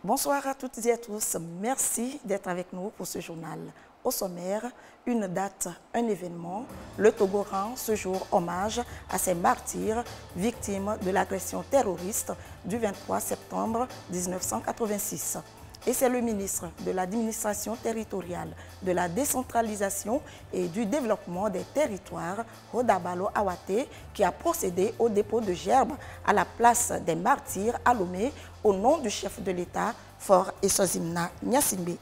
Bonsoir à toutes et à tous. Merci d'être avec nous pour ce journal. Au sommaire, une date, un événement. Le Togo rend ce jour hommage à ses martyrs victimes de l'agression terroriste du 23 septembre 1986. Et c'est le ministre de l'administration territoriale, de la décentralisation et du développement des territoires, Rodabalo Awate, qui a procédé au dépôt de gerbes à la place des martyrs à Lomé au nom du chef de l'État, Faure Esozimna Gnassingbé.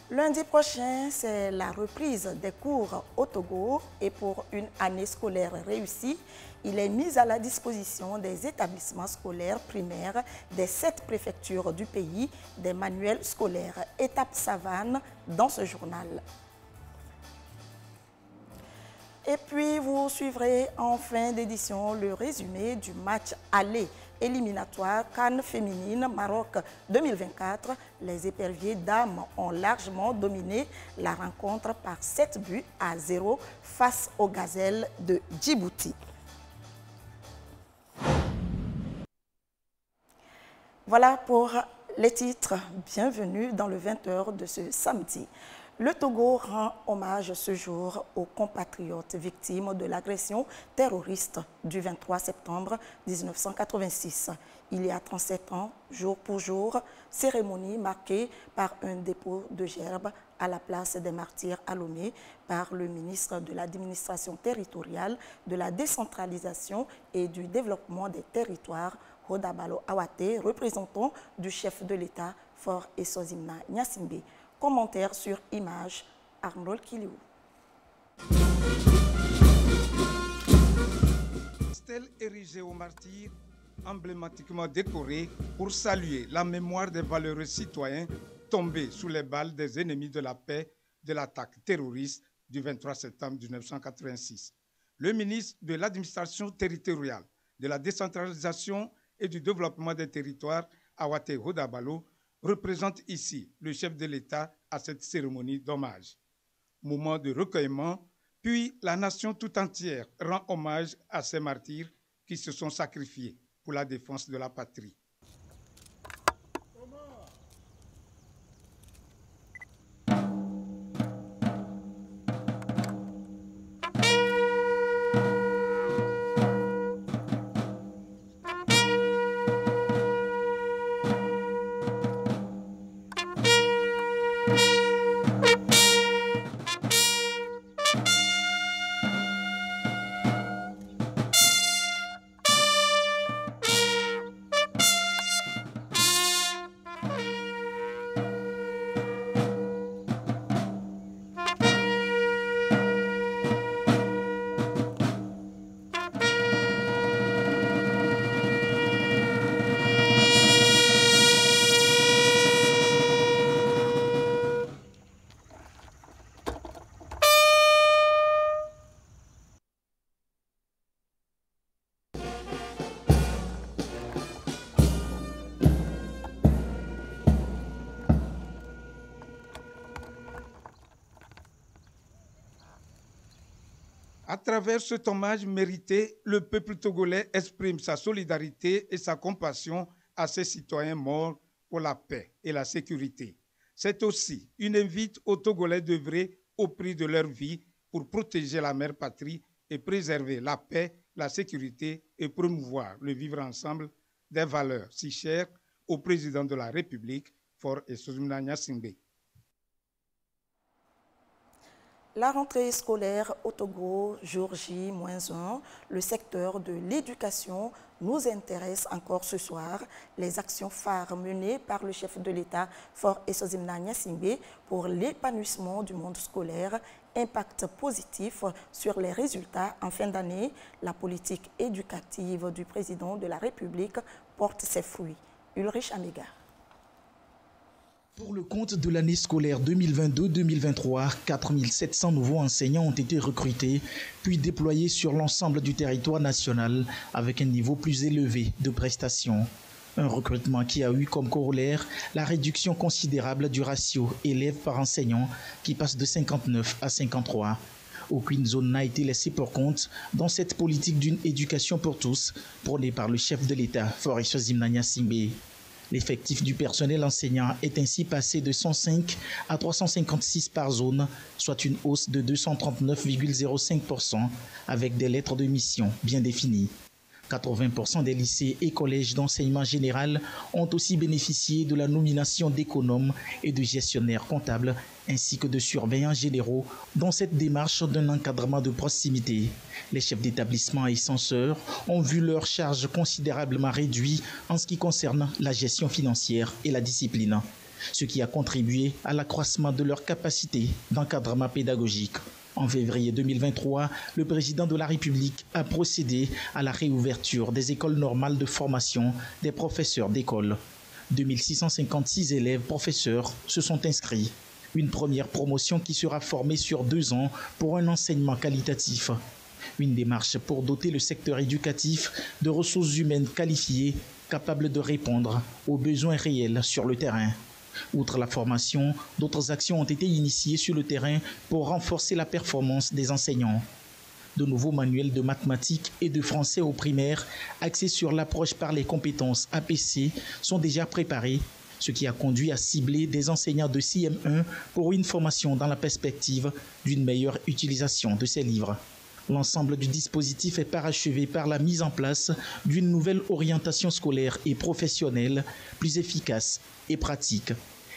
Lundi prochain, c'est la reprise des cours au Togo et pour une année scolaire réussie, il est mis à la disposition des établissements scolaires primaires des 7 préfectures du pays des manuels scolaires. Étape savane dans ce journal. Et puis, vous suivrez en fin d'édition le résumé du match aller éliminatoire CAN féminine Maroc 2024. Les éperviers dames ont largement dominé la rencontre par 7-0 face aux gazelles de Djibouti. Voilà pour les titres. Bienvenue dans le 20h de ce samedi. Le Togo rend hommage ce jour aux compatriotes victimes de l'agression terroriste du 23 septembre 1986. Il y a 37 ans, jour pour jour, cérémonie marquée par un dépôt de gerbes à la place des martyrs à Lomé par le ministre de l'administration territoriale, de la décentralisation et du développement des territoires, Rodabalo Awate, représentant du chef de l'État, Faure Esozimna Gnassingbé. Commentaire sur image, Arnold Kiliou. Stèle érigée aux martyrs, emblématiquement décorée pour saluer la mémoire des valeureux citoyens tombés sous les balles des ennemis de la paix de l'attaque terroriste du 23 septembre 1986. Le ministre de l'administration territoriale, de la décentralisation et du développement des territoires, Awate Rodabalo, représente ici le chef de l'État à cette cérémonie d'hommage. Moment de recueillement, puis la nation tout entière rend hommage à ces martyrs qui se sont sacrifiés pour la défense de la patrie. À travers cet hommage mérité, le peuple togolais exprime sa solidarité et sa compassion à ses citoyens morts pour la paix et la sécurité. C'est aussi une invite aux Togolais d'œuvrer au prix de leur vie pour protéger la mère patrie et préserver la paix, la sécurité et promouvoir le vivre ensemble des valeurs si chères au président de la République, Faure Esozimna Gnassingbé. La rentrée scolaire au Togo, jour J-1, le secteur de l'éducation nous intéresse encore ce soir. Les actions phares menées par le chef de l'État, Faure Esozimna Gnassingbé, pour l'épanouissement du monde scolaire, impact positif sur les résultats en fin d'année. La politique éducative du président de la République porte ses fruits. Ulrich Amiga. Pour le compte de l'année scolaire 2022-2023, 4700 nouveaux enseignants ont été recrutés, puis déployés sur l'ensemble du territoire national avec un niveau plus élevé de prestations. Un recrutement qui a eu comme corollaire la réduction considérable du ratio élèves par enseignant qui passe de 59 à 53. Aucune zone n'a été laissée pour compte dans cette politique d'une éducation pour tous prônée par le chef de l'État, Faure Zimnania Simbe. L'effectif du personnel enseignant est ainsi passé de 105 à 356 par zone, soit une hausse de 239,05% avec des lettres de mission bien définies. 80% des lycées et collèges d'enseignement général ont aussi bénéficié de la nomination d'économes et de gestionnaires comptables ainsi que de surveillants généraux dans cette démarche d'un encadrement de proximité. Les chefs d'établissement et censeurs ont vu leur charge considérablement réduite en ce qui concerne la gestion financière et la discipline, ce qui a contribué à l'accroissement de leur capacité d'encadrement pédagogique. En février 2023, le président de la République a procédé à la réouverture des écoles normales de formation des professeurs d'école. 2656 élèves professeurs se sont inscrits. Une première promotion qui sera formée sur 2 ans pour un enseignement qualitatif. Une démarche pour doter le secteur éducatif de ressources humaines qualifiées capables de répondre aux besoins réels sur le terrain. Outre la formation, d'autres actions ont été initiées sur le terrain pour renforcer la performance des enseignants. De nouveaux manuels de mathématiques et de français au primaire, axés sur l'approche par les compétences APC, sont déjà préparés, ce qui a conduit à cibler des enseignants de CM1 pour une formation dans la perspective d'une meilleure utilisation de ces livres. L'ensemble du dispositif est parachevé par la mise en place d'une nouvelle orientation scolaire et professionnelle plus efficace et pratique.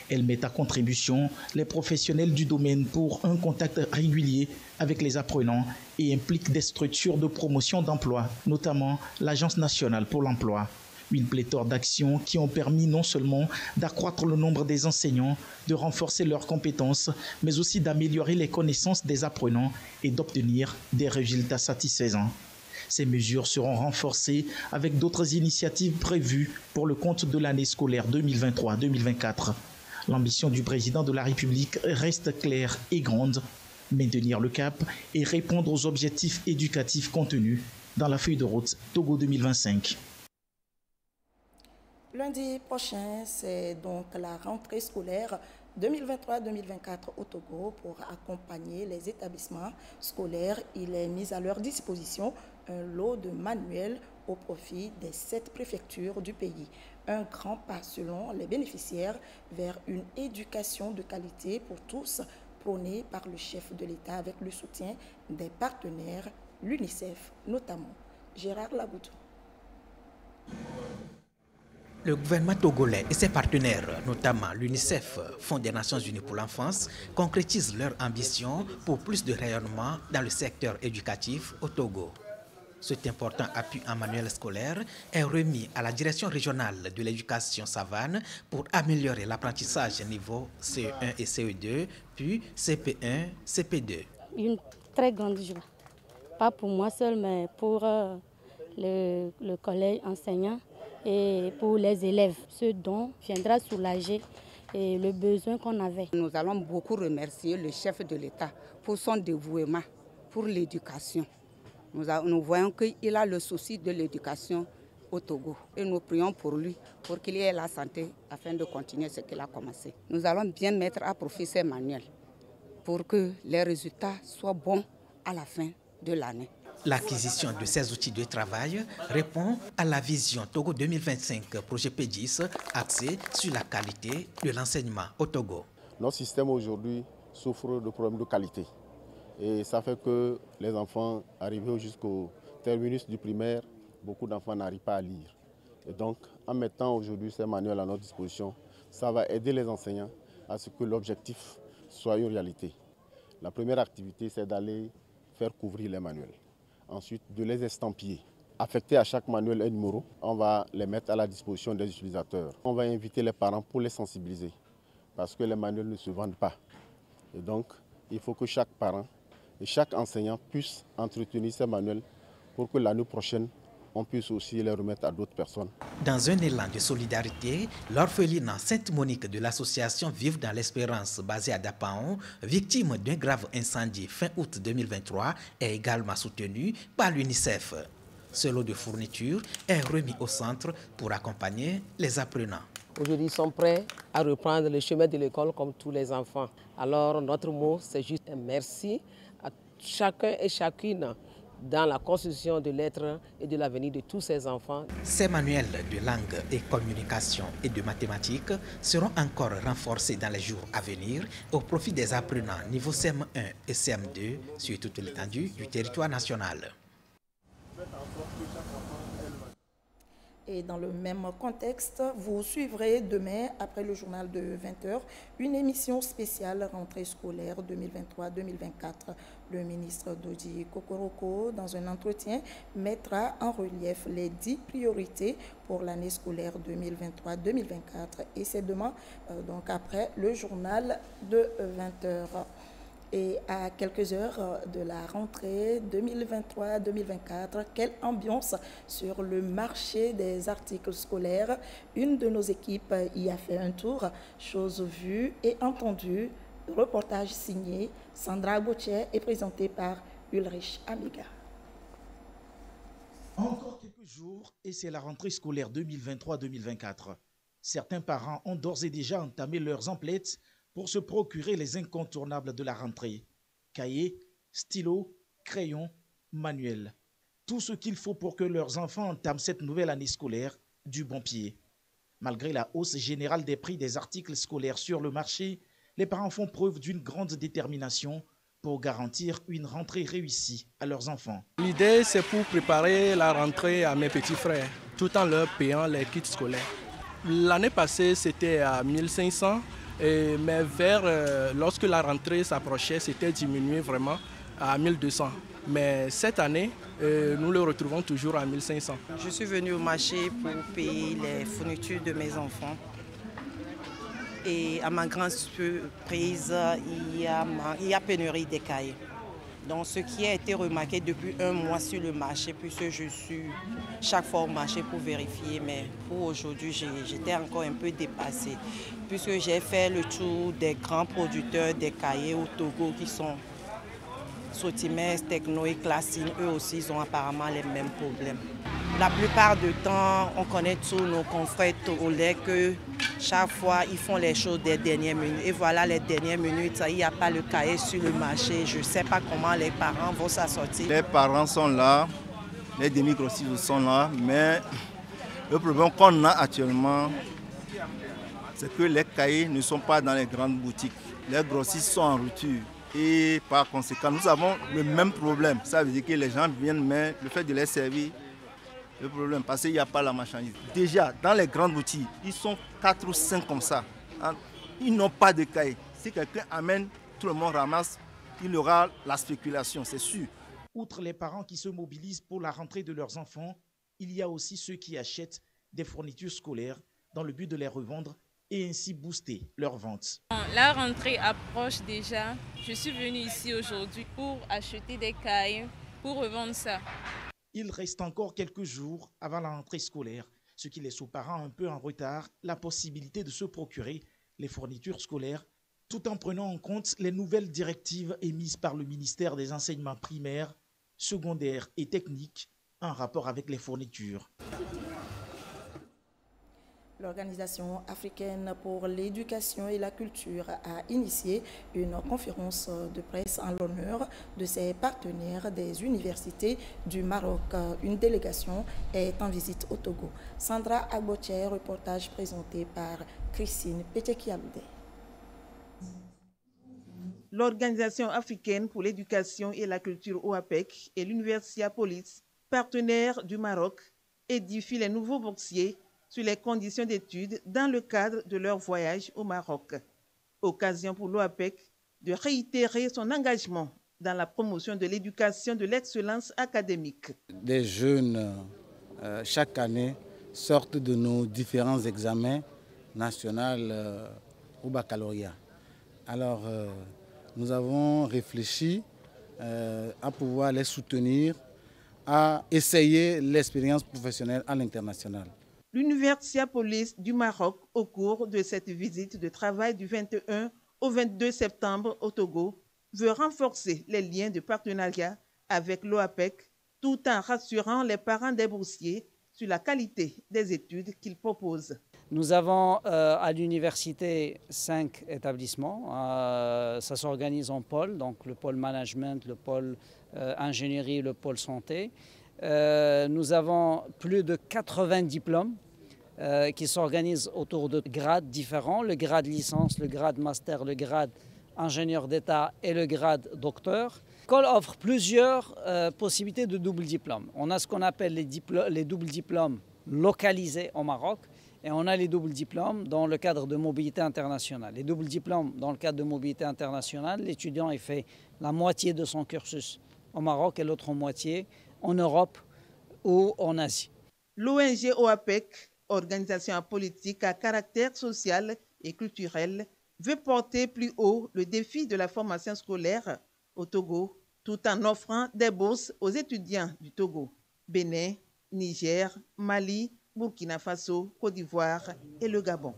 Elle met à contribution les professionnels du domaine pour un contact régulier avec les apprenants et implique des structures de promotion d'emploi, notamment l'Agence nationale pour l'emploi. Une pléthore d'actions qui ont permis non seulement d'accroître le nombre des enseignants, de renforcer leurs compétences, mais aussi d'améliorer les connaissances des apprenants et d'obtenir des résultats satisfaisants. Ces mesures seront renforcées avec d'autres initiatives prévues pour le compte de l'année scolaire 2023-2024. L'ambition du président de la République reste claire et grande, maintenir le cap et répondre aux objectifs éducatifs contenus dans la feuille de route Togo 2025. Lundi prochain, c'est donc la rentrée scolaire 2023-2024 au Togo. Pour accompagner les établissements scolaires, il est mis à leur disposition un lot de manuels au profit des 7 préfectures du pays. Un grand pas selon les bénéficiaires vers une éducation de qualité pour tous, prônée par le chef de l'État avec le soutien des partenaires, l'UNICEF notamment. Gérard Lagoudou. Le gouvernement togolais et ses partenaires, notamment l'UNICEF, Fonds des Nations Unies pour l'enfance, concrétisent leur ambition pour plus de rayonnement dans le secteur éducatif au Togo. Cet important appui en manuel scolaire est remis à la direction régionale de l'éducation Savane pour améliorer l'apprentissage niveau CE1 et CE2, puis CP1, CP2. Une très grande joie, pas pour moi seul, mais pour le collège enseignant et pour les élèves, ce dont viendra soulager le besoin qu'on avait. Nous allons beaucoup remercier le chef de l'État pour son dévouement pour l'éducation. Nous voyons qu'il a le souci de l'éducation au Togo et nous prions pour lui, pour qu'il ait la santé afin de continuer ce qu'il a commencé. Nous allons bien mettre à profit ces manuels pour que les résultats soient bons à la fin de l'année. L'acquisition de ces outils de travail répond à la vision Togo 2025, projet P10, axé sur la qualité de l'enseignement au Togo. Notre système aujourd'hui souffre de problèmes de qualité. Et ça fait que les enfants, arrivés jusqu'au terminus du primaire, beaucoup d'enfants n'arrivent pas à lire. Et donc, en mettant aujourd'hui ces manuels à notre disposition, ça va aider les enseignants à ce que l'objectif soit une réalité. La première activité, c'est d'aller faire couvrir les manuels. Ensuite, de les estampiller. Affecter à chaque manuel un numéro, on va les mettre à la disposition des utilisateurs. On va inviter les parents pour les sensibiliser, parce que les manuels ne se vendent pas. Et donc, il faut que chaque parent et chaque enseignant puisse entretenir ces manuels pour que l'année prochaine, on puisse aussi les remettre à d'autres personnes. Dans un élan de solidarité, l'orphelinat Sainte-Monique de l'association Vivre dans l'Espérance, basée à Dapaon, victime d'un grave incendie fin août 2023, est également soutenue par l'UNICEF. Ce lot de fournitures est remis au centre pour accompagner les apprenants. Aujourd'hui, ils sont prêts à reprendre le chemin de l'école comme tous les enfants. Alors, notre mot, c'est juste un merci à chacun et chacune dans la construction de l'être et de l'avenir de tous ces enfants. Ces manuels de langue et communication et de mathématiques seront encore renforcés dans les jours à venir au profit des apprenants niveau CM1 et CM2 sur toute l'étendue du territoire national. Et dans le même contexte, vous suivrez demain, après le journal de 20h, une émission spéciale rentrée scolaire 2023-2024. Le ministre Dodi Kokoroko, dans un entretien, mettra en relief les 10 priorités pour l'année scolaire 2023-2024. Et c'est demain, donc après le journal de 20h. Et à quelques heures de la rentrée 2023-2024, quelle ambiance sur le marché des articles scolaires. Une de nos équipes y a fait un tour, chose vue et entendue. Reportage signé Sandra Gauthier et présenté par Ulrich Amiga. Encore quelques jours et c'est la rentrée scolaire 2023-2024. Certains parents ont d'ores et déjà entamé leurs emplettes pour se procurer les incontournables de la rentrée. Cahiers, stylos, crayons, manuels. Tout ce qu'il faut pour que leurs enfants entament cette nouvelle année scolaire du bon pied. Malgré la hausse générale des prix des articles scolaires sur le marché, les parents font preuve d'une grande détermination pour garantir une rentrée réussie à leurs enfants. L'idée, c'est pour préparer la rentrée à mes petits frères, tout en leur payant les kits scolaires. L'année passée, c'était à 1500. Mais lorsque la rentrée s'approchait, c'était diminué vraiment à 1200. Mais cette année, nous le retrouvons toujours à 1500. Je suis venue au marché pour payer les fournitures de mes enfants. Et à ma grande surprise, il y a pénurie des cahiers. Donc ce qui a été remarqué depuis un mois sur le marché, puisque je suis chaque fois au marché pour vérifier, mais pour aujourd'hui, j'étais encore un peu dépassée, puisque j'ai fait le tour des grands producteurs des cahiers au Togo qui sont Sotimes, Techno et Classine. Eux aussi, ils ont apparemment les mêmes problèmes. La plupart du temps, on connaît tous nos confrères togolais que chaque fois, ils font les choses des dernières minutes. Et voilà, les dernières minutes, il n'y a pas le cahier sur le marché. Je ne sais pas comment les parents vont s'en sortir. Les parents sont là, les demi-grossistes sont là, mais le problème qu'on a actuellement, c'est que les cahiers ne sont pas dans les grandes boutiques. Les grossistes sont en rupture. Et par conséquent, nous avons le même problème. Ça veut dire que les gens viennent, mais le fait de les servir, le problème, parce qu'il n'y a pas la marchandise. Déjà, dans les grandes boutiques, ils sont 4 ou 5 comme ça. Ils n'ont pas de cahier. Si quelqu'un amène, tout le monde ramasse, il y aura la spéculation, c'est sûr. Outre les parents qui se mobilisent pour la rentrée de leurs enfants, il y a aussi ceux qui achètent des fournitures scolaires dans le but de les revendre et ainsi booster leurs ventes. La rentrée approche déjà. Je suis venue ici aujourd'hui pour acheter des cahiers, pour revendre ça. Il reste encore quelques jours avant la rentrée scolaire, ce qui laisse aux parents un peu en retard la possibilité de se procurer les fournitures scolaires, tout en prenant en compte les nouvelles directives émises par le ministère des Enseignements primaires, secondaires et techniques en rapport avec les fournitures. L'Organisation africaine pour l'éducation et la culture a initié une conférence de presse en l'honneur de ses partenaires des universités du Maroc. Une délégation est en visite au Togo. Sandra Agbotier, reportage présenté par Christine Petekialoude. L'Organisation africaine pour l'éducation et la culture OAPEC et l'Universia Police, partenaires du Maroc, édifient les nouveaux boursiers sur les conditions d'études dans le cadre de leur voyage au Maroc. Occasion pour l'OAPEC de réitérer son engagement dans la promotion de l'éducation de l'excellence académique. Des jeunes, chaque année, sortent de nos différents examens nationaux au baccalauréat. Alors, nous avons réfléchi à pouvoir les soutenir, à essayer l'expérience professionnelle à l'international. L'Universia Police du Maroc, au cours de cette visite de travail du 21 au 22 septembre au Togo, veut renforcer les liens de partenariat avec l'OAPEC tout en rassurant les parents des boursiers sur la qualité des études qu'ils proposent. Nous avons à l'université 5 établissements. Ça s'organise en pôles, donc le pôle management, le pôle ingénierie, le pôle santé. Nous avons plus de 80 diplômes qui s'organisent autour de grades différents, le grade licence, le grade master, le grade ingénieur d'État et le grade docteur. L'école offre plusieurs possibilités de double diplôme. On a ce qu'on appelle les doubles diplômes localisés au Maroc et on a les doubles diplômes dans le cadre de mobilité internationale. Les doubles diplômes dans le cadre de mobilité internationale, l'étudiant il fait la moitié de son cursus au Maroc et l'autre moitié en Europe ou en Asie. L'ONG OAPEC, organisation politique à caractère social et culturel, veut porter plus haut le défi de la formation scolaire au Togo, tout en offrant des bourses aux étudiants du Togo, Bénin, Niger, Mali, Burkina Faso, Côte d'Ivoire et le Gabon.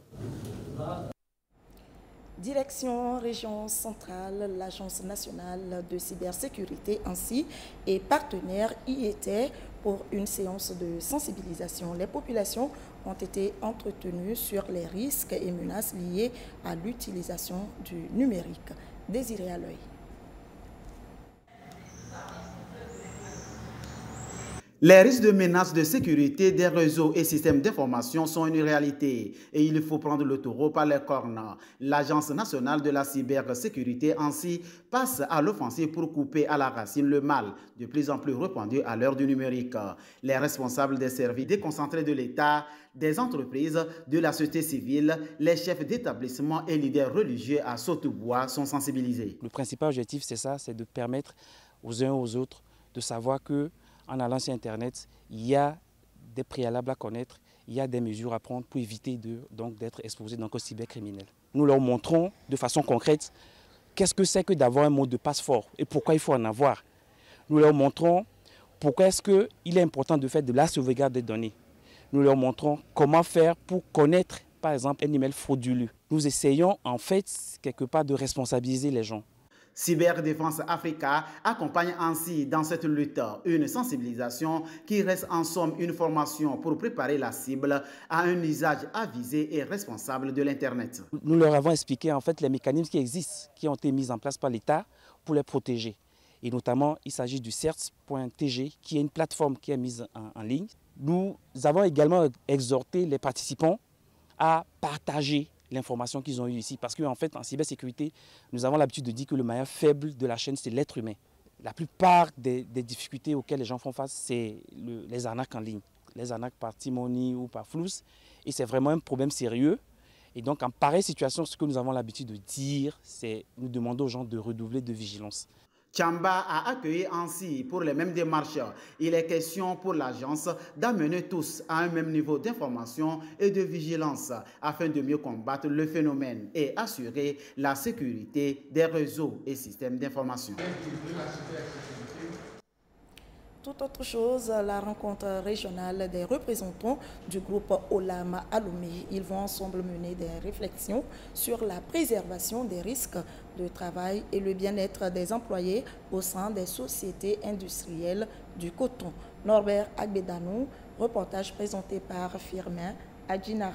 Direction Région Centrale, l'Agence nationale de cybersécurité ainsi et partenaires y étaient pour une séance de sensibilisation. Les populations ont été entretenues sur les risques et menaces liées à l'utilisation du numérique. Désiré à l'œil. Les risques de menaces de sécurité des réseaux et systèmes d'information sont une réalité et il faut prendre le taureau par les cornes. L'Agence nationale de la cybersécurité ainsi passe à l'offensive pour couper à la racine le mal de plus en plus répandu à l'heure du numérique. Les responsables des services déconcentrés de l'État, des entreprises, de la société civile, les chefs d'établissement et leaders religieux à Saute-Bois sont sensibilisés. Le principal objectif, c'est ça, c'est de permettre aux uns et aux autres de savoir que en allant sur Internet, il y a des préalables à connaître, il y a des mesures à prendre pour éviter d'être exposé au cybercriminel. Nous leur montrons de façon concrète qu'est-ce que c'est que d'avoir un mot de passe-fort et pourquoi il faut en avoir. Nous leur montrons pourquoi est-ce qu'il est important de faire de la sauvegarde des données. Nous leur montrons comment faire pour connaître, par exemple, un email frauduleux. Nous essayons en fait quelque part de responsabiliser les gens. Cyberdéfense Africa accompagne ainsi dans cette lutte une sensibilisation qui reste en somme une formation pour préparer la cible à un usage avisé et responsable de l'Internet. Nous leur avons expliqué en fait les mécanismes qui existent, qui ont été mis en place par l'État pour les protéger. Et notamment, il s'agit du CERTS.tg qui est une plateforme qui est mise en ligne. Nous avons également exhorté les participants à partager l'information qu'ils ont eue ici. Parce qu'en fait, en cybersécurité, nous avons l'habitude de dire que le maillon faible de la chaîne, c'est l'être humain. La plupart des difficultés auxquelles les gens font face, c'est les arnaques en ligne. Les arnaques par timonie ou par flous. Et c'est vraiment un problème sérieux. Et donc, en pareille situation, ce que nous avons l'habitude de dire, c'est nous demander aux gens de redoubler de vigilance. Tchamba a accueilli ainsi pour les mêmes démarches. Il est question pour l'agence d'amener tous à un même niveau d'information et de vigilance afin de mieux combattre le phénomène et assurer la sécurité des réseaux et systèmes d'information. Tout autre chose, la rencontre régionale des représentants du groupe Olam à Lomé. Ils vont ensemble mener des réflexions sur la préservation des risques de travail et le bien-être des employés au sein des sociétés industrielles du coton. Norbert Agbedanou, reportage présenté par Firmin Adjinare.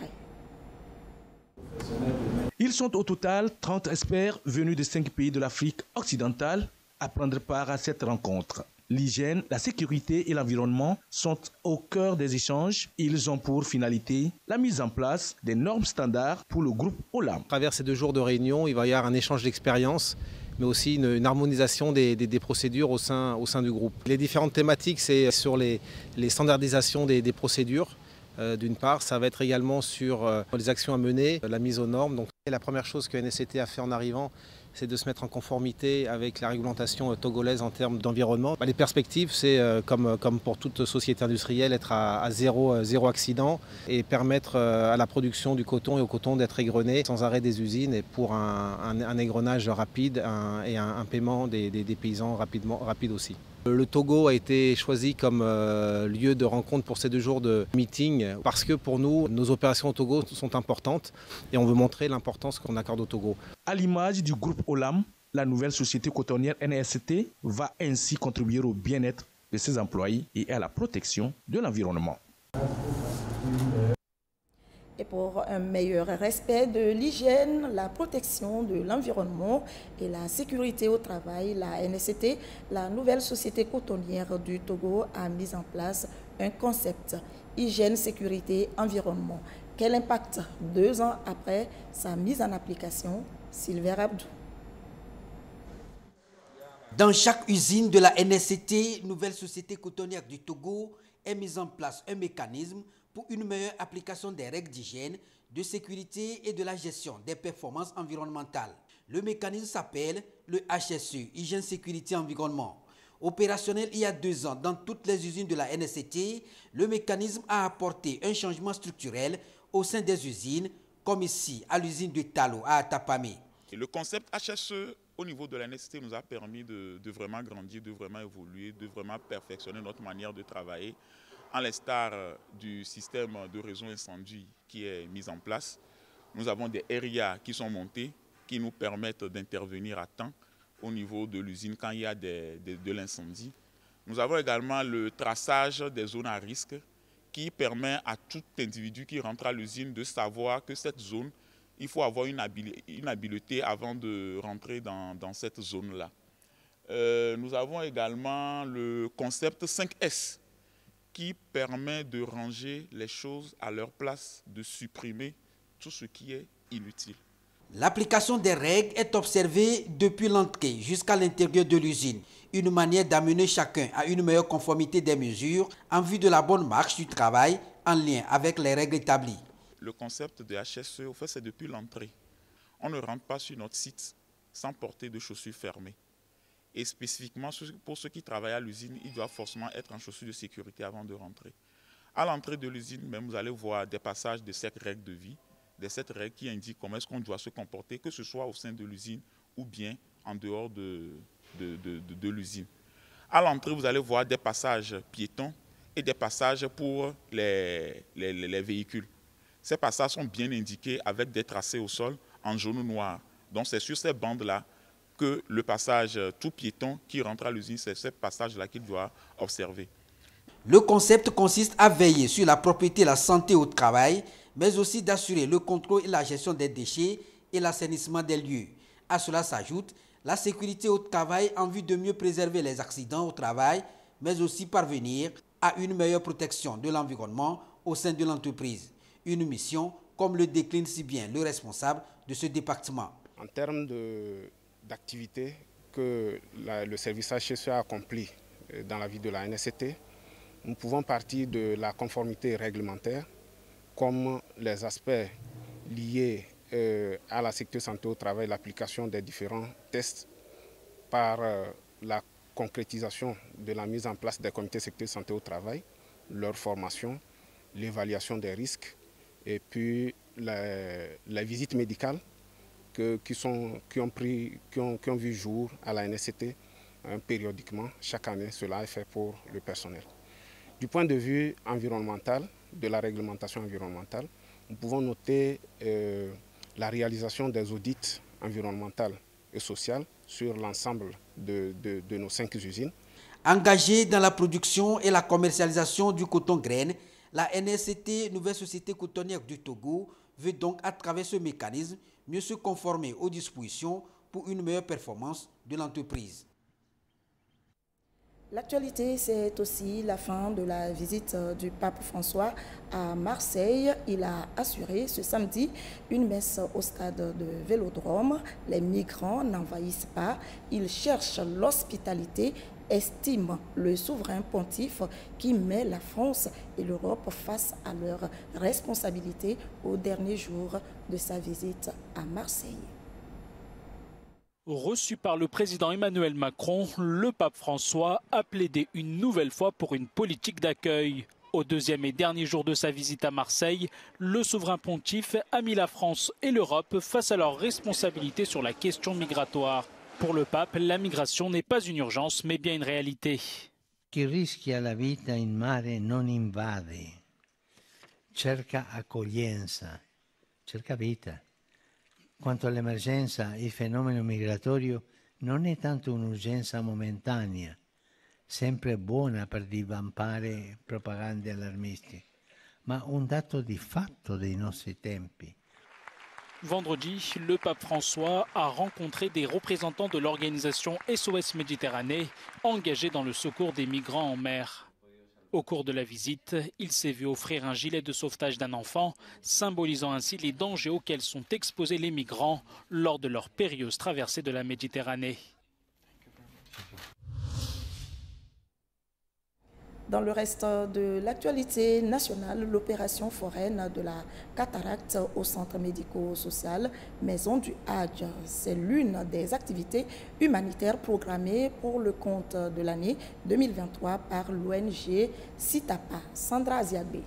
Ils sont au total 30 experts venus de 5 pays de l'Afrique occidentale à prendre part à cette rencontre. L'hygiène, la sécurité et l'environnement sont au cœur des échanges. Ils ont pour finalité la mise en place des normes standards pour le groupe Olam. À travers ces 2 jours de réunion, il va y avoir un échange d'expériences, mais aussi une harmonisation des procédures au sein du groupe. Les différentes thématiques, c'est sur les standardisations des procédures. D'une part, ça va être également sur les actions à mener, la mise aux normes. Donc, la première chose que NSCT a fait en arrivant, c'est de se mettre en conformité avec la réglementation togolaise en termes d'environnement. Les perspectives, c'est comme pour toute société industrielle, être à zéro accident et permettre à la production du coton et au coton d'être égrené sans arrêt des usines et pour un égrenage rapide et un paiement des paysans rapide aussi. Le Togo a été choisi comme lieu de rencontre pour ces 2 jours de meeting parce que pour nous, nos opérations au Togo sont importantes et on veut montrer l'importance qu'on accorde au Togo. À l'image du groupe Olam, la nouvelle société cotonnière NSCT va ainsi contribuer au bien-être de ses employés et à la protection de l'environnement. Et pour un meilleur respect de l'hygiène, la protection de l'environnement et la sécurité au travail, la NSCT, la nouvelle société cotonnière du Togo, a mis en place un concept hygiène, sécurité, environnement. Quel impact 2 ans après sa mise en application? Sylvain Abdou. Dans chaque usine de la NSCT, nouvelle société cotonnière du Togo, est mis en place un mécanisme pour une meilleure application des règles d'hygiène, de sécurité et de la gestion des performances environnementales. Le mécanisme s'appelle le HSE, Hygiène, Sécurité, Environnement. Opérationnel il y a 2 ans dans toutes les usines de la NSCT, le mécanisme a apporté un changement structurel au sein des usines, comme ici à l'usine de Talo à Atapamé. Le concept HSE au niveau de la NSCT nous a permis de vraiment grandir, de vraiment évoluer, de vraiment perfectionner notre manière de travailler. À l'instar du système de réseau incendie qui est mis en place, nous avons des RIA qui sont montés, qui nous permettent d'intervenir à temps au niveau de l'usine quand il y a de l'incendie. Nous avons également le traçage des zones à risque qui permet à tout individu qui rentre à l'usine de savoir que cette zone, il faut avoir une habileté avant de rentrer dans cette zone-là. Nous avons également le concept 5S qui permet de ranger les choses à leur place, de supprimer tout ce qui est inutile. L'application des règles est observée depuis l'entrée jusqu'à l'intérieur de l'usine. Une manière d'amener chacun à une meilleure conformité des mesures en vue de la bonne marche du travail en lien avec les règles établies. Le concept de HSE, au fait, c'est depuis l'entrée. On ne rentre pas sur notre site sans porter de chaussures fermées. Et spécifiquement, pour ceux qui travaillent à l'usine, ils doivent forcément être en chaussures de sécurité avant de rentrer. À l'entrée de l'usine, même, vous allez voir des passages de 7 règles de vie, des 7 règles qui indiquent comment est-ce qu'on doit se comporter, que ce soit au sein de l'usine ou bien en dehors de l'usine. À l'entrée, vous allez voir des passages piétons et des passages pour les véhicules. Ces passages sont bien indiqués avec des tracés au sol en jaune ou noir. Donc c'est sur ces bandes-là que le passage tout piéton qui rentre à l'usine, c'est ce passage-là qu'il doit observer. Le concept consiste à veiller sur la propriété et la santé au travail, mais aussi d'assurer le contrôle et la gestion des déchets et l'assainissement des lieux. À cela s'ajoute la sécurité au travail en vue de mieux préserver les accidents au travail, mais aussi parvenir à une meilleure protection de l'environnement au sein de l'entreprise. Une mission comme le décline si bien le responsable de ce département. En termes d'activités que le service HSE a accompli dans la vie de la NSCT, nous pouvons partir de la conformité réglementaire, comme les aspects liés à la sécurité santé au travail, l'application des différents tests par la concrétisation de la mise en place des comités de sécurité santé au travail, leur formation, l'évaluation des risques et puis les visites médicales qui ont vu jour à la NSCT périodiquement. Chaque année, cela est fait pour le personnel. Du point de vue environnemental, de la réglementation environnementale, nous pouvons noter la réalisation des audits environnementaux et sociaux sur l'ensemble de nos 5 usines. Engagée dans la production et la commercialisation du coton graine, la NSCT, nouvelle société cotonnière du Togo, veut donc à travers ce mécanisme mieux se conformer aux dispositions pour une meilleure performance de l'entreprise. L'actualité, c'est aussi la fin de la visite du pape François à Marseille. Il a assuré ce samedi une messe au stade de Vélodrome. Les migrants n'envahissent pas, ils cherchent l'hospitalité, estime le souverain pontife qui met la France et l'Europe face à leurs responsabilités au dernier jour de sa visite à Marseille. Reçu par le président Emmanuel Macron, le pape François a plaidé une nouvelle fois pour une politique d'accueil. Au 2e et dernier jour de sa visite à Marseille, le souverain pontife a mis la France et l'Europe face à leurs responsabilités sur la question migratoire. Pour le pape, la migration n'est pas une urgence, mais bien une réalité. Chi rischia la vita in mare non invade, cerca accoglienza, cerca vita. Quanto all'emergenza, il fenomeno migratorio non è tanto un'urgenza momentanea, sempre buona per divampare propagande allarmisti, ma un dato di fatto dei nostri tempi. Vendredi, le pape François a rencontré des représentants de l'organisation SOS Méditerranée engagés dans le secours des migrants en mer. Au cours de la visite, il s'est vu offrir un gilet de sauvetage d'un enfant, symbolisant ainsi les dangers auxquels sont exposés les migrants lors de leur périlleuse traversée de la Méditerranée. Dans le reste de l'actualité nationale, l'opération foraine de la cataracte au centre médico-social Maison du Hadj. C'est l'une des activités humanitaires programmées pour le compte de l'année 2023 par l'ONG Citapa. Sandra Aziabé.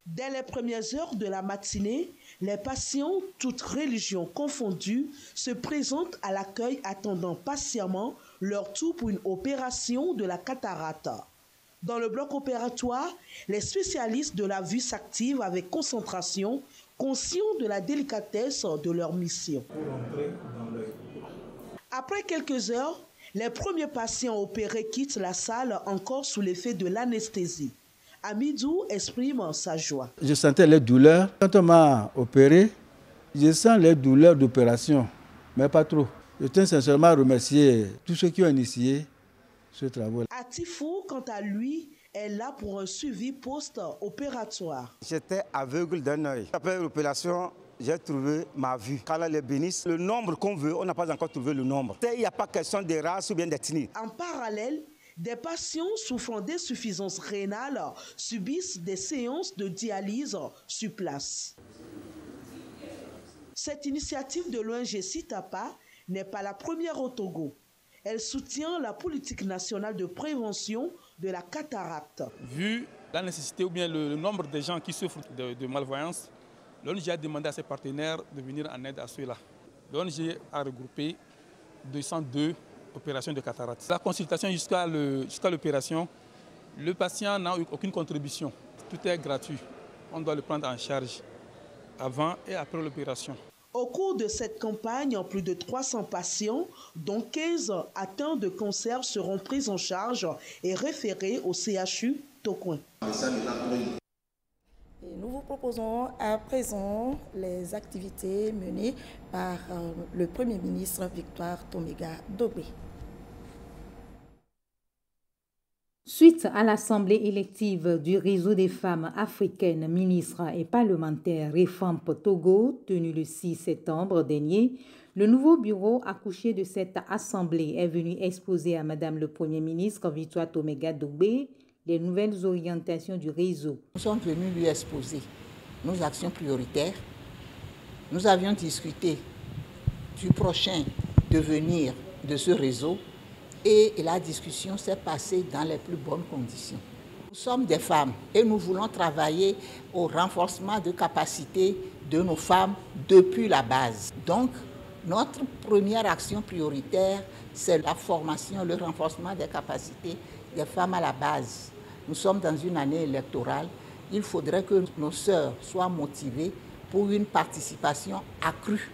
Dès les premières heures de la matinée, les patients, toutes religions confondues, se présentent à l'accueil attendant patiemment leur tour pour une opération de la cataracte. Dans le bloc opératoire, les spécialistes de la vue s'activent avec concentration, conscients de la délicatesse de leur mission. Après quelques heures, les premiers patients opérés quittent la salle encore sous l'effet de l'anesthésie. Amidou exprime sa joie. Je sentais les douleurs. Quand on m'a opéré, je sens les douleurs d'opération, mais pas trop. Je tiens sincèrement à remercier tous ceux qui ont initié ce travail. Atifou, quant à lui, est là pour un suivi post-opératoire. J'étais aveugle d'un œil. Après l'opération, j'ai trouvé ma vue. Qu'Allah les bénisse. Le nombre qu'on veut, on n'a pas encore trouvé le nombre. Il n'y a pas question de race ou bien d'ethnie. En parallèle, des patients souffrant d'insuffisance rénale subissent des séances de dialyse sur place. Cette initiative de l'ONG Citapa n'est pas la première au Togo. Elle soutient la politique nationale de prévention de la cataracte. Vu la nécessité ou bien le nombre de gens qui souffrent de malvoyance, l'ONG a demandé à ses partenaires de venir en aide à ceux-là. L'ONG a regroupé 202 opérations de cataracte. La consultation jusqu'à l'opération, le patient n'a eu aucune contribution. Tout est gratuit. On doit le prendre en charge avant et après l'opération. Au cours de cette campagne, plus de 300 patients, dont 15 atteints de cancer, seront pris en charge et référés au CHU Tokoin. Et nous vous proposons à présent les activités menées par le Premier ministre Victoire Toméga Dogbé. Suite à l'Assemblée élective du réseau des femmes africaines, ministres et parlementaires REFAMP Togo, tenue le 6 septembre dernier, le nouveau bureau accouché de cette assemblée est venu exposer à Madame le Premier ministre Victoire Toméga Dogbé les nouvelles orientations du réseau. Nous sommes venus lui exposer nos actions prioritaires. Nous avions discuté du prochain devenir de ce réseau. Et la discussion s'est passée dans les plus bonnes conditions. Nous sommes des femmes et nous voulons travailler au renforcement de capacités de nos femmes depuis la base. Donc, notre première action prioritaire, c'est la formation, le renforcement des capacités des femmes à la base. Nous sommes dans une année électorale. Il faudrait que nos sœurs soient motivées pour une participation accrue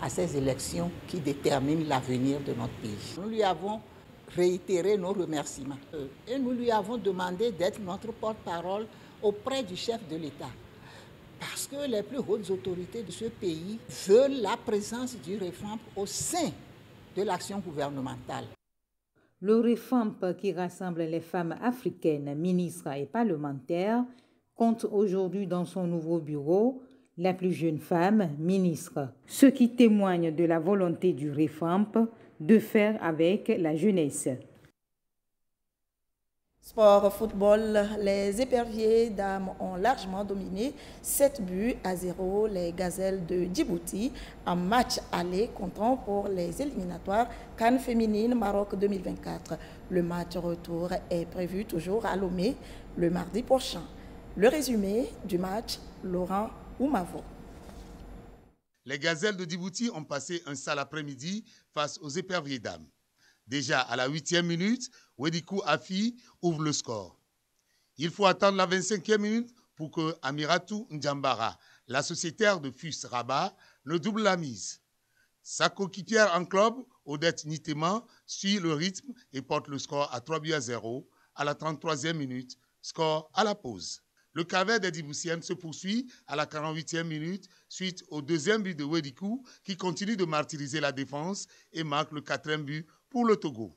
à ces élections qui déterminent l'avenir de notre pays. Nous lui avons réitéré nos remerciements et nous lui avons demandé d'être notre porte-parole auprès du chef de l'État. Parce que les plus hautes autorités de ce pays veulent la présence du REFAMP au sein de l'action gouvernementale. Le REFAMP, qui rassemble les femmes africaines, ministres et parlementaires, compte aujourd'hui dans son nouveau bureau la plus jeune femme ministre, ce qui témoigne de la volonté du REFAMP de faire avec la jeunesse. Sport football, les éperviers dames ont largement dominé 7-0 les gazelles de Djibouti en match aller comptant pour les éliminatoires CAN féminine Maroc 2024. Le match retour est prévu toujours à Lomé le mardi prochain. Le résumé du match, Laurent Oumavo. Les gazelles de Djibouti ont passé un sale après-midi face aux éperviers dames. Déjà à la 8e minute, Wedikou Afi ouvre le score. Il faut attendre la 25e minute pour que Amiratou Ndjambara, la sociétaire de FUS Rabat, ne double la mise. Sa coéquipière en club, Odette Nitema, suit le rythme et porte le score à 3-0 à la 33e minute Score à la pause. Le calvaire des Djiboutiennes se poursuit à la 48e minute suite au deuxième but de Wedikou qui continue de martyriser la défense et marque le 4e but pour le Togo.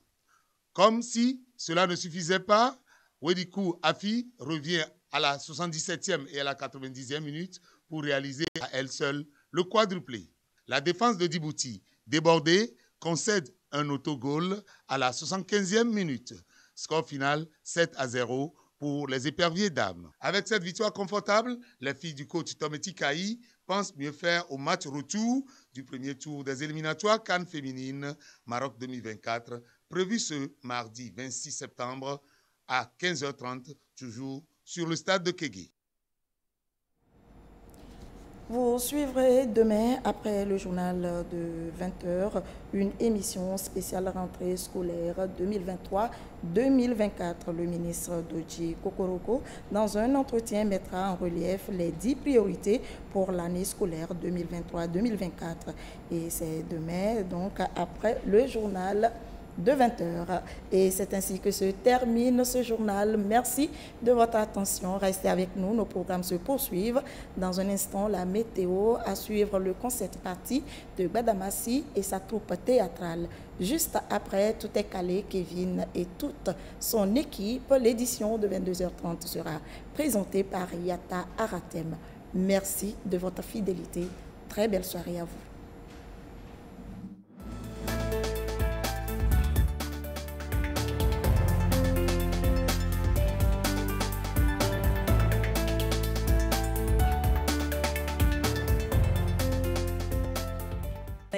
Comme si cela ne suffisait pas, Wedikou Afi revient à la 77e et à la 90e minute pour réaliser à elle seule le quadruplé. La défense de Djibouti, débordée, concède un autogol à la 75e minute. Score final 7-0 pour les éperviers dames. Avec cette victoire confortable, les filles du coach Tometi Kaï pensent mieux faire au match retour du premier tour des éliminatoires CAN féminines Maroc 2024, prévu ce mardi 26 septembre à 15h30, toujours sur le stade de Kégué. Vous suivrez demain, après le journal de 20h, une émission spéciale rentrée scolaire 2023-2024. Le ministre Dodji Kokoroko, dans un entretien, mettra en relief les 10 priorités pour l'année scolaire 2023-2024. Et c'est demain, donc après le journal de 20h. Et c'est ainsi que se termine ce journal. Merci de votre attention. Restez avec nous. Nos programmes se poursuivent. Dans un instant, la météo, à suivre le concert party de Badamassi et sa troupe théâtrale. Juste après, tout est calé. Kevin et toute son équipe. L'édition de 22h30 sera présentée par Yata Aratem. Merci de votre fidélité. Très belle soirée à vous.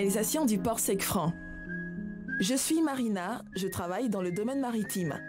Réalisation du port Sec-Franc. Je suis Marina, je travaille dans le domaine maritime.